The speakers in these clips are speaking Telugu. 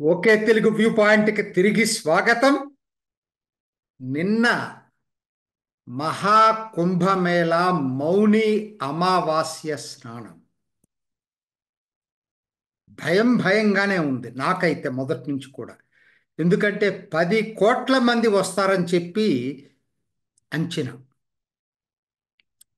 ఓకే తెలుగు వ్యూ పాయింట్కి తిరిగి స్వాగతం. నిన్న మహాకుంభమేళ మౌని అమావాస్య స్నానం భయంగానే ఉంది నాకైతే మొదటి నుంచి కూడా. ఎందుకంటే 10 కోట్ల మంది వస్తారని చెప్పి అంచనా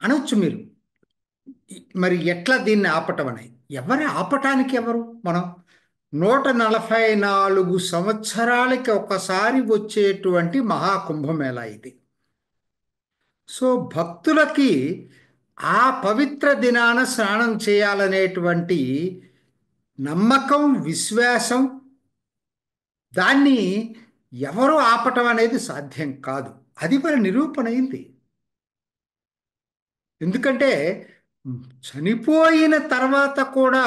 అనొచ్చు మీరు. మరి ఎట్లా దీన్ని ఆపటం అని ఎవరు ఆపటానికి ఎవరు మనం 144 సంవత్సరాలకి ఒకసారి వచ్చేటువంటి మహాకుంభమేళ ఇది. సో భక్తులకి ఆ పవిత్ర దినాన స్నానం చేయాలనేటువంటి నమ్మకం, విశ్వాసం, దాన్ని ఎవరు ఆపటం అనేది సాధ్యం కాదు. అది మరి నిరూపణ అయింది. ఎందుకంటే చనిపోయిన తర్వాత కూడా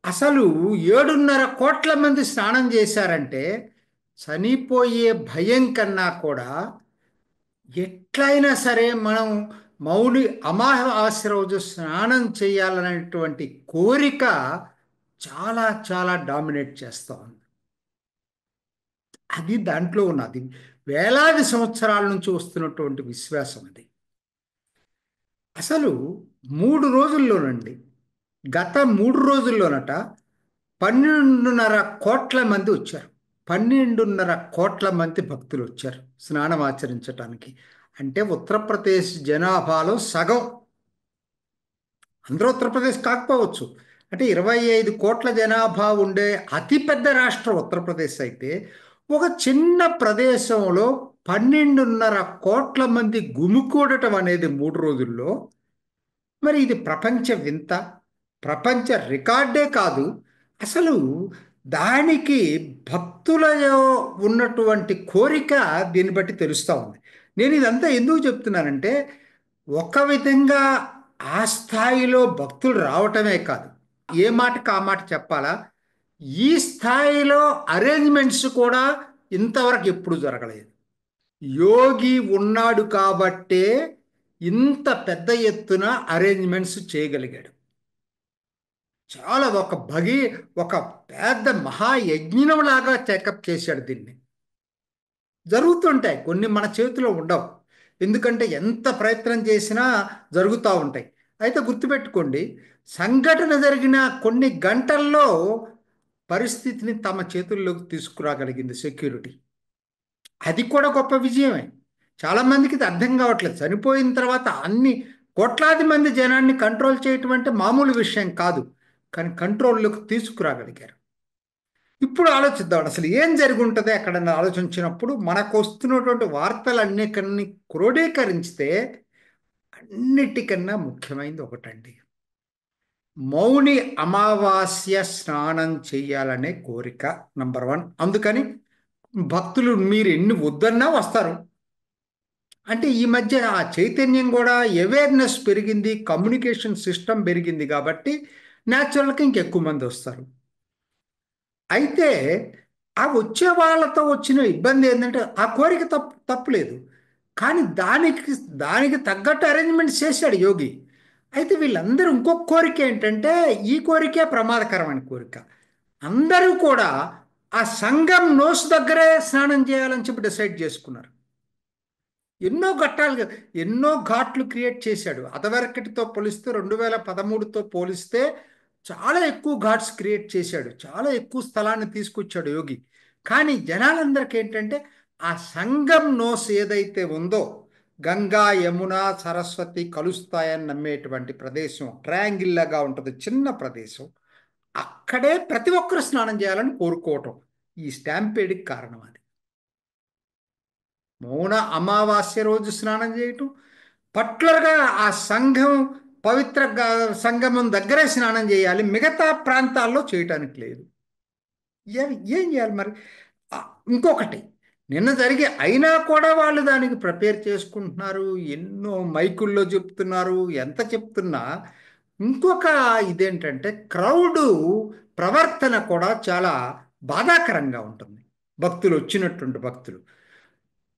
అసలు 7.5 కోట్ల మంది స్నానం చేశారంటే చనిపోయే భయం కన్నా కూడా ఎట్లయినా సరే మనం మౌని అమావాస్య రోజు స్నానం చేయాలనేటువంటి కోరిక చాలా చాలా డామినేట్ చేస్తూ ఉంది. అది దాంట్లో ఉన్నది. వేలాది సంవత్సరాల నుంచి వస్తున్నటువంటి విశ్వాసం అది. అసలు 3 రోజుల్లోనండి, గత 3 రోజుల్లోనట 12.5 కోట్ల మంది వచ్చారు. 12.5 కోట్ల మంది భక్తులు వచ్చారు స్నానం ఆచరించటానికి. అంటే ఉత్తరప్రదేశ్ జనాభాలో సగం. అందరూ ఉత్తరప్రదేశ్ కాకపోవచ్చు. అంటే 25 కోట్ల జనాభా ఉండే అతిపెద్ద రాష్ట్రం ఉత్తరప్రదేశ్ అయితే ఒక చిన్న ప్రదేశంలో 12.5 కోట్ల మంది గుమికూడటం అనేది 3 రోజుల్లో, మరి ఇది ప్రపంచ వింత, ప్రపంచ రికార్డే కాదు. అసలు దానికి భక్తులలో ఉన్నటువంటి కోరిక దీన్ని బట్టి తెలుస్తూ ఉంది. నేను ఇదంతా ఎందుకు చెప్తున్నానంటే, ఒక విధంగా ఆ స్థాయిలో భక్తులు రావటమే కాదు, ఏ మాటకు ఆ మాట చెప్పాలా, ఈ స్థాయిలో అరేంజ్మెంట్స్ కూడా ఇంతవరకు ఎప్పుడు జరగలేదు. యోగి ఉన్నాడు కాబట్టే ఇంత పెద్ద ఎత్తున అరేంజ్మెంట్స్ చేయగలిగాడు. చాలా ఒక పెద్ద మహాయజ్ఞంలాగా చెకప్ చేశాడు దీన్ని. జరుగుతుంటాయి కొన్ని, మన చేతిలో ఉండవు. ఎందుకంటే ఎంత ప్రయత్నం చేసినా జరుగుతూ ఉంటాయి. అయితే గుర్తుపెట్టుకోండి, సంఘటన జరిగిన కొన్ని గంటల్లో పరిస్థితిని తమ చేతుల్లోకి తీసుకురాగలిగింది సెక్యూరిటీ. అది కూడా గొప్ప విజయమే. చాలామందికి ఇది అర్థం కావట్లేదు. చనిపోయిన తర్వాత అన్ని కోట్లాది మంది జనాన్ని కంట్రోల్ చేయటం అంటే మామూలు విషయం కాదు. కానీ కంట్రోల్లోకి తీసుకురాగలిగారు. ఇప్పుడు ఆలోచిద్దాం, అసలు ఏం జరిగి ఉంటుంది అక్కడ ఆలోచించినప్పుడు మనకు వస్తున్నటువంటి వార్తలన్నిటిని క్రోడీకరించితే అన్నిటికన్నా ముఖ్యమైనది ఒకటండి, మౌని అమావాస్య స్నానం చేయాలనే కోరిక నంబర్ 1. అందుకని భక్తులు మీరు ఎన్ని వద్దన్నా వస్తారు. అంటే ఈ మధ్య ఆ చైతన్యం కూడా, అవేర్నెస్ పెరిగింది, కమ్యూనికేషన్ సిస్టమ్ పెరిగింది కాబట్టి న్యాచురల్గా ఇంకెక్కువ మంది వస్తారు. అయితే ఆ వచ్చే వాళ్ళతో వచ్చిన ఇబ్బంది ఏంటంటే ఆ కోరిక తప్పులేదు, కానీ దానికి దానికి తగ్గట్టు అరేంజ్మెంట్స్ చేశాడు యోగి. అయితే వీళ్ళందరూ ఇంకొక కోరిక ఏంటంటే, ఈ కోరికే ప్రమాదకరమైన కోరిక. అందరూ కూడా ఆ సంగం నోసు దగ్గరే స్నానం చేయాలని చెప్పి డిసైడ్ చేసుకున్నారు. ఎన్నో ఘట్టాలు, ఎన్నో ఘాట్లు క్రియేట్ చేశాడు. అదవరకటితో పోలిస్తే 2013తో పోలిస్తే చాలా ఎక్కువ ఘాట్స్ క్రియేట్ చేశాడు. చాలా ఎక్కువ స్థలాన్ని తీసుకొచ్చాడు యోగి. కానీ జనాలందరికీ ఏంటంటే ఆ సంగం నోస్ ఏదైతే ఉందో, గంగా యమున సరస్వతి కలుస్తాయని నమ్మేటువంటి ప్రదేశం, ట్రయాంగిల్ లాగా ఉంటుంది చిన్న ప్రదేశం, అక్కడే ప్రతి ఒక్కరు స్నానం చేయాలని కోరుకోవటం ఈ స్టాంపేడ్కి కారణం. అది మౌన అమావాస్య రోజు స్నానం చేయటం, పర్టికులర్గా ఆ సంఘం పవిత్ర సంగమం దగ్గరే స్నానం చేయాలి, మిగతా ప్రాంతాల్లో చేయటానికి లేదు. ఏం చేయాలి మరి? ఆ, ఇంకొకటి, నిన్న జరిగే అయినా కూడా వాళ్ళు దానికి ప్రిపేర్ చేసుకుంటున్నారు, ఎన్నో మైకుల్లో చెప్తున్నారు. ఎంత చెప్తున్నా ఇంకొక ఇదేంటంటే క్రౌడు ప్రవర్తన కూడా చాలా బాధాకరంగా ఉంటుంది. భక్తులు వచ్చినటువంటి భక్తులు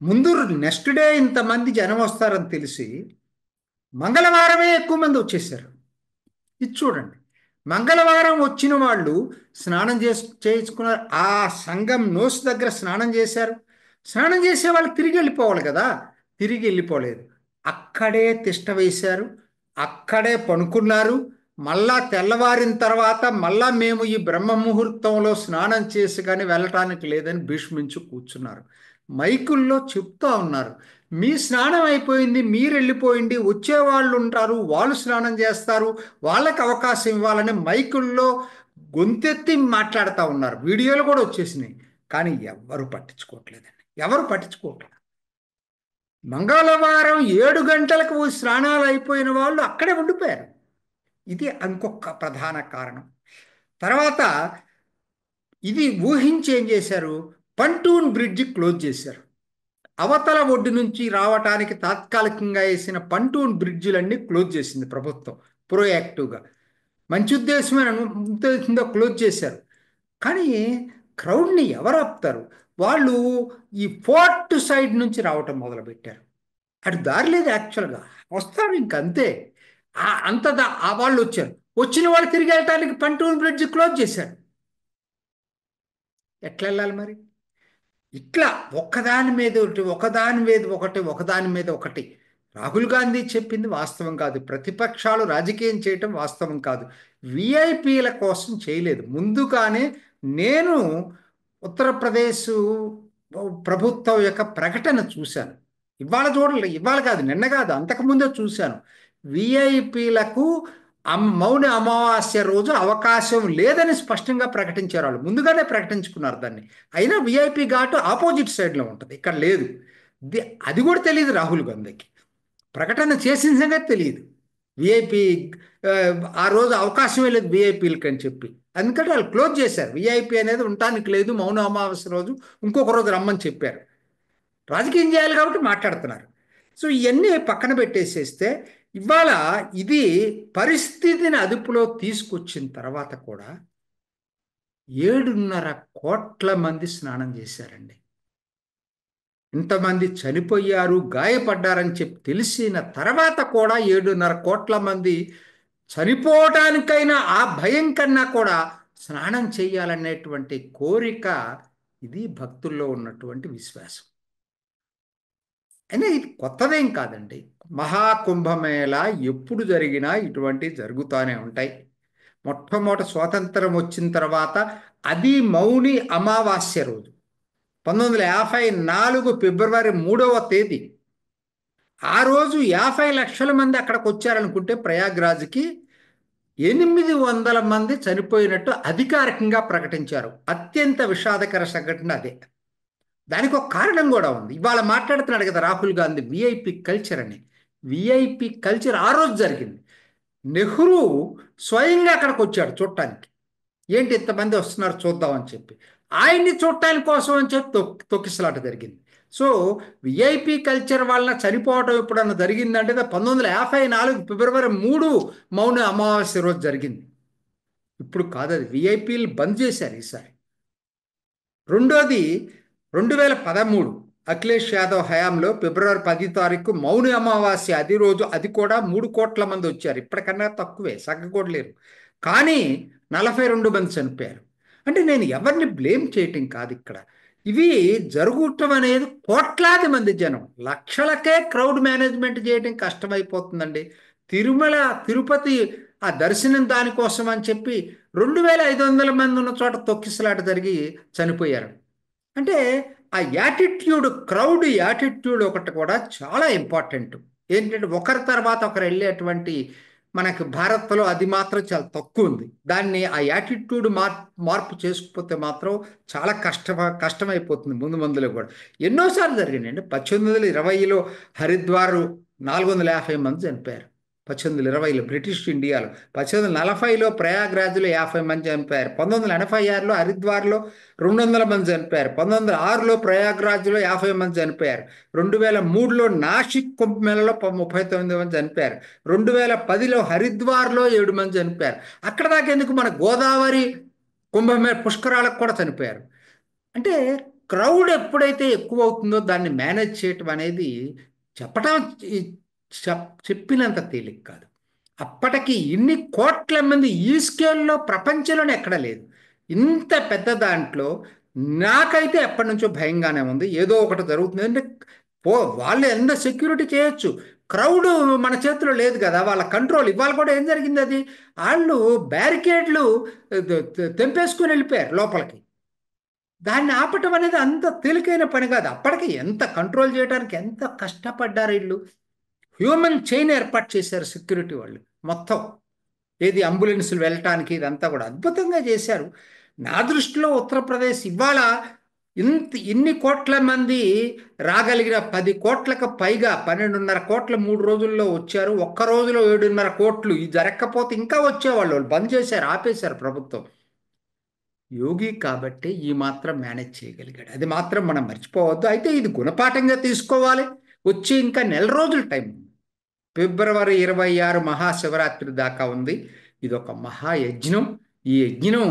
ముందు నెక్స్ట్ డే ఇంతమంది జనం వస్తారని తెలిసి మంగళవారమే ఎక్కువ మంది వచ్చేసారు. ఇది చూడండి, మంగళవారం వచ్చిన వాళ్ళు స్నానం చేసుకున్నారు. ఆ సంఘం నోసు దగ్గర స్నానం చేశారు. స్నానం చేసే వాళ్ళు తిరిగి వెళ్ళిపోవాలి కదా, తిరిగి వెళ్ళిపోలేదు. అక్కడే తిష్ట వేశారు, అక్కడే పనుకున్నారు. మళ్ళా తెల్లవారిన తర్వాత మళ్ళా మేము ఈ బ్రహ్మ ముహూర్తంలో స్నానం చేసి కానీ వెళ్ళటానికి లేదని భీష్మించి కూర్చున్నారు. మైకుల్లో చెప్తా ఉన్నారు, మీ స్నానం అయిపోయింది, మీరు వెళ్ళిపోయింది, వచ్చేవాళ్ళు ఉంటారు, వాళ్ళు స్నానం చేస్తారు, వాళ్ళకి అవకాశం ఇవ్వాలని మైకుల్లో గొంతెత్తి మాట్లాడుతూ ఉన్నారు. వీడియోలు కూడా వచ్చేసినాయి. కానీ ఎవరు పట్టించుకోవట్లేదండి, ఎవరు పట్టించుకోవట్లేదు. మంగళవారం 7 గంటలకు స్నానాలు అయిపోయిన వాళ్ళు అక్కడే ఉండిపోయారు. ఇది ఇంకొక ప్రధాన కారణం. తర్వాత ఇది ఊహించి ఏం చేశారు, పంటూన్ బ్రిడ్జ్ క్లోజ్ చేశారు. అవతల ఒడ్డు నుంచి రావటానికి తాత్కాలికంగా వేసిన పంటూన్ బ్రిడ్జిలన్నీ క్లోజ్ చేసింది ప్రభుత్వం, ప్రోయాక్టివ్గా. మంచి ఉద్దేశంతో క్లోజ్ చేశారు. కానీ క్రౌడ్ని ఎవరు ఆపుతారు? వాళ్ళు ఈ ఫోర్ట్ సైడ్ నుంచి రావటం మొదలుపెట్టారు. అటు దారి లేదు యాక్చువల్గా, వస్తారు ఇంకంతే. ఆ వాళ్ళు వచ్చారు. వచ్చిన వాళ్ళు తిరిగి వెళ్ళటానికి పంటూన్ బ్రిడ్జ్ క్లోజ్ చేశారు. ఎట్లా వెళ్ళాలి మరి? ఇట్లా ఒకదాని మీద ఒకటి, ఒకదాని మీద ఒకటి, ఒకదాని మీద ఒకటి. రాహుల్ గాంధీ చెప్పింది వాస్తవం కాదు, ప్రతిపక్షాలు రాజకీయం చేయటం వాస్తవం కాదు. విఐపీల కోసం చేయలేదు. ముందుగానే నేను ఉత్తరప్రదేశ్ ప్రభుత్వం యొక్క ప్రకటన చూశాను. ఇవాళ చూడలేదు, ఇవాళ కాదు, నిన్న కాదు, అంతకుముందే చూశాను. విఐపీలకు మౌన అమావాస్య రోజు అవకాశం లేదని స్పష్టంగా ప్రకటించారు. వాళ్ళు ముందుగానే ప్రకటించుకున్నారు దాన్ని. అయినా విఐపి ఘాటు ఆపోజిట్ సైడ్లో ఉంటుంది, ఇక్కడ లేదు. అది కూడా తెలియదు రాహుల్ గాంధీకి. ప్రకటన చేసిన సంగతి తెలియదు. విఐపి ఆ రోజు అవకాశమే లేదు విఐపీలకి అని చెప్పి, అందుకంటే వాళ్ళు క్లోజ్ చేశారు. విఐపి అనేది ఉండటానికి లేదు, మౌన అమావాస్య రోజు ఇంకొక రోజు రమ్మని చెప్పారు. రాజకీయం చేయాలి కాబట్టి మాట్లాడుతున్నారు. సో ఇవన్నీ పక్కన పెట్టేసేస్తే ఇవాళ ఇది పరిస్థితిని అదుపులో తీసుకొచ్చిన తర్వాత కూడా 7.5 కోట్ల మంది స్నానం చేశారండి. ఇంతమంది చనిపోయారు, గాయపడ్డారని చెప్పి తెలిసిన తర్వాత కూడా 7.5 కోట్ల మంది చనిపోవటానికైనా ఆ భయం కన్నా కూడా స్నానం చేయాలనేటువంటి కోరిక, ఇది భక్తుల్లో ఉన్నటువంటి విశ్వాసం. అయినా ఇది కొత్తదేం కాదండి. మహాకుంభమేళ ఎప్పుడు జరిగినా ఇటువంటి జరుగుతూనే ఉంటాయి. మొట్టమొదటి స్వాతంత్రం వచ్చిన తర్వాత అది మౌని అమావాస్య రోజు 1954 ఫిబ్రవరి 3వ తేదీ. ఆ రోజు 50 లక్షల మంది అక్కడికి వచ్చారనుకుంటే ప్రయాగ్రాజ్కి 800 మంది చనిపోయినట్టు అధికారికంగా ప్రకటించారు. అత్యంత విషాదకర సంఘటన అదే. దానికి ఒక కారణం కూడా ఉంది. ఇవాళ మాట్లాడుతున్నాడు కదా రాహుల్ గాంధీ విఐపి కల్చర్ అని. విఐపి కల్చర్ ఆ రోజు జరిగింది. నెహ్రూ స్వయంగా అక్కడికి వచ్చాడు చూడటానికి. ఏంటి ఇంతమంది వస్తున్నారు చూద్దామని చెప్పి, ఆయన్ని చూడటానికి కోసం అని చెప్పి తొక్కిసలాట జరిగింది. సో విఐపి కల్చర్ వలన చనిపోవటం ఎప్పుడన్నా జరిగిందంటే 1954 ఫిబ్రవరి 3 మౌన అమావాస్య రోజు జరిగింది. ఇప్పుడు కాదు, అది విఐపీలు బంద్ చేశారు ఈసారి. రెండోది 2013 అఖిలేష్ యాదవ్ హయాంలో ఫిబ్రవరి 10 మౌన అమావాస్య, అది రోజు, అది కూడా 3 కోట్ల మంది వచ్చారు. ఇప్పటికన్నా తక్కువే, సగ్గ లేరు. కానీ 42 మంది చనిపోయారు. అంటే నేను ఎవరిని బ్లేమ్ చేయటం కాదు ఇక్కడ. ఇవి జరుగుటం అనేది కోట్లాది మంది జనం, లక్షలకే క్రౌడ్ మేనేజ్మెంట్ చేయడం కష్టమైపోతుందండి. తిరుమల తిరుపతి ఆ దర్శనం దానికోసం అని చెప్పి 2500 మంది ఉన్న చోట తొక్కిసలాట జరిగి చనిపోయారు. అంటే ఆ యాటిట్యూడ్, క్రౌడ్ యాటిట్యూడ్ ఒకటి కూడా చాలా ఇంపార్టెంట్. ఏంటంటే ఒకరి తర్వాత ఒకరు వెళ్ళేటువంటి, మనకు భారత్లో అది మాత్రం చాలా తక్కువ ఉంది. దాన్ని ఆ యాటిట్యూడ్ మార్పు చేసుకుపోతే మాత్రం చాలా కష్టమైపోతుంది ముందు ముందులో కూడా. ఎన్నోసార్లు జరిగినాయండి. 1820లో హరిద్వార్ 450 మంది చనిపోయారు. 1820లో బ్రిటిష్ ఇండియాలో. 1840లో ప్రయాగ్రాజ్లో 50 మంది చనిపోయారు. 1986లో హరిద్వార్లో 200 మంది చనిపోయారు. 1906లో ప్రయాగ్రాజ్లో 50 మంది చనిపోయారు. 2003లో నాసిక్ కుంభమేళలో 39 మంది చనిపోయారు. 2010లో హరిద్వార్లో 7 మంది చనిపోయారు. అక్కడ దాకా ఎందుకు, మన గోదావరి కుంభమేళ పుష్కరాలకు కూడా చనిపోయారు. అంటే క్రౌడ్ ఎప్పుడైతే ఎక్కువ అవుతుందో దాన్ని మేనేజ్ చేయటం అనేది చెప్పటం చెప్పినంత తేలిక కాదు. అప్పటికి ఇన్ని కోట్ల మంది ఈ స్కేల్లో ప్రపంచంలోనే ఎక్కడ లేదు. ఇంత పెద్ద దాంట్లో నాకైతే ఎప్పటి నుంచో భయంగానే ఉంది, ఏదో ఒకటి జరుగుతుంది అంటే. పో వాళ్ళు ఎంత సెక్యూరిటీ చేయొచ్చు, క్రౌడ్ మన చేతిలో లేదు కదా, వాళ్ళ కంట్రోల్. ఇవాళ కూడా ఏం జరిగింది అది, వాళ్ళు బ్యారికేడ్లు తెంపేసుకుని వెళ్ళిపోయారు లోపలికి. దాన్ని ఆపటం అనేది అంత తేలికైన పని కాదు. అప్పటికి ఎంత కంట్రోల్ చేయడానికి ఎంత కష్టపడ్డారు వీళ్ళు. హ్యూమన్ చైన్ ఏర్పాటు చేశారు సెక్యూరిటీ వాళ్ళు మొత్తం. ఏది అంబులెన్సులు వెళ్ళటానికి ఇదంతా కూడా అద్భుతంగా చేశారు. నా దృష్టిలో ఉత్తరప్రదేశ్ ఇవాళ ఇన్ని కోట్ల మంది రాగలిగిన, 10 కోట్లకు పైగా, 12.5 కోట్ల 3 రోజుల్లో వచ్చారు. ఒక్క రోజులో 7.5 కోట్లు. ఇది జరగకపోతే ఇంకా వచ్చేవాళ్ళు. వాళ్ళు బంద్ చేశారు, ఆపేశారు ప్రభుత్వం. యోగి కాబట్టి ఈ మాత్రం మేనేజ్ చేయగలిగాడు, అది మాత్రం మనం మర్చిపోవద్దు. అయితే ఇది గుణపాఠంగా తీసుకోవాలి. వచ్చి ఇంకా నెల రోజులు టైం, ఫిబ్రవరి 26 మహాశివరాత్రి దాకా ఉంది. ఇది ఒక మహాయజ్ఞం. ఈ యజ్ఞం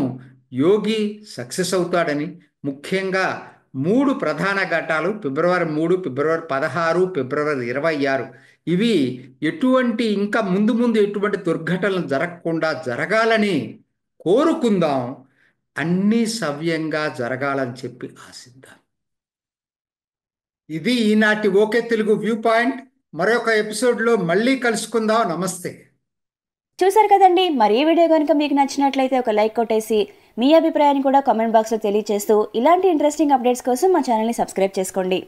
యోగి సక్సెస్ అవుతాడని, ముఖ్యంగా 3 ప్రధాన ఘట్టాలు, ఫిబ్రవరి 3, ఫిబ్రవరి 16, ఫిబ్రవరి 26, ఇవి ఎటువంటి ఇంకా ముందు ముందు ఎటువంటి దుర్ఘటనలు జరగకుండా జరగాలని కోరుకుందాం. అన్నీ సవ్యంగా జరగాలని చెప్పి ఆశిద్దాం. ఇది ఈనాటి ఓకే తెలుగు వ్యూ పాయింట్. మరొక ఎపిసోడ్లో మళ్ళీ కలుసుకుందాం. నమస్తే. చూసారు కదండి, మరి ఈ వీడియో కనుక మీకు నచ్చినట్లయితే ఒక లైక్ కొట్టేసి మీ అభిప్రాయాన్ని కూడా కామెంట్ బాక్స్లో తెలియజేస్తూ ఇలాంటి ఇంట్రెస్టింగ్ అప్డేట్స్ కోసం మా ఛానల్ని సబ్స్క్రైబ్ చేసుకోండి.